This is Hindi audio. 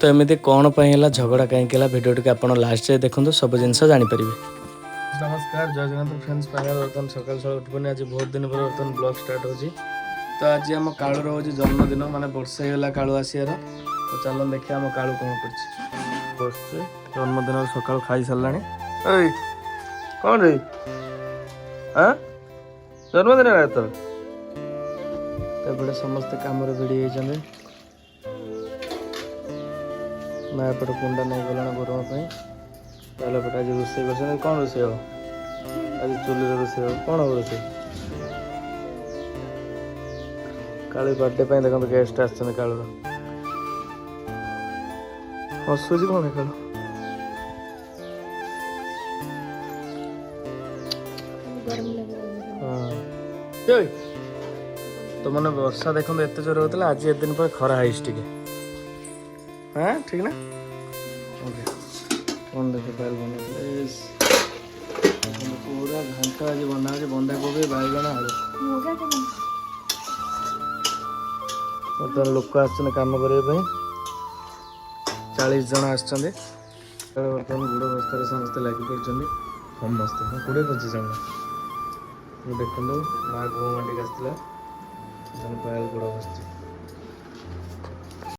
तो एमती कौन है झगड़ा कहीं भिडियो टी आप लास्ट देखो सब जिन जानीपर। नमस्कार जय जगन्नाथ फ्रेंड्स फाइनल बर्तमान सकाल सकाल उठपनी आज बहुत दिन पर बर्तमान ब्लॉग स्टार्ट होची। तो आज आम कालुर हो जन्मदिन माने वर्षे होगा कालु आसियार। तो चलो देखिए आम कालु कौन कर जन्मदिन सकाल खाई सारा कौन रे हाँ जन्मदिन तोर समस्ते कम भिड़ी होती माँ एपटे कुंडा नहीं गला गरम पहले पटे आज रोषे कर कौन रोषे हो आज चुली रोषे हो कौन हो रोषे काली बर्थडे देखो गेस्ट आसुच्च कालुर हसुची कौन कालु तो मैंने वर्षा देखो एत जोर होता आज एत दिन पर खरा है टे हाँ ठीक ना कौन देखे पायल बना पूरा घंटा आज बना बंधा कोबी बैगण आलू बर्तमान लोक आम करने 40 जन आसते बर्तमान गुड़ बस्तार समस्ते लगी पड़ते समस्ते 20-25 जन देखो माँ गो मंडी आसला पायल गुड़ बस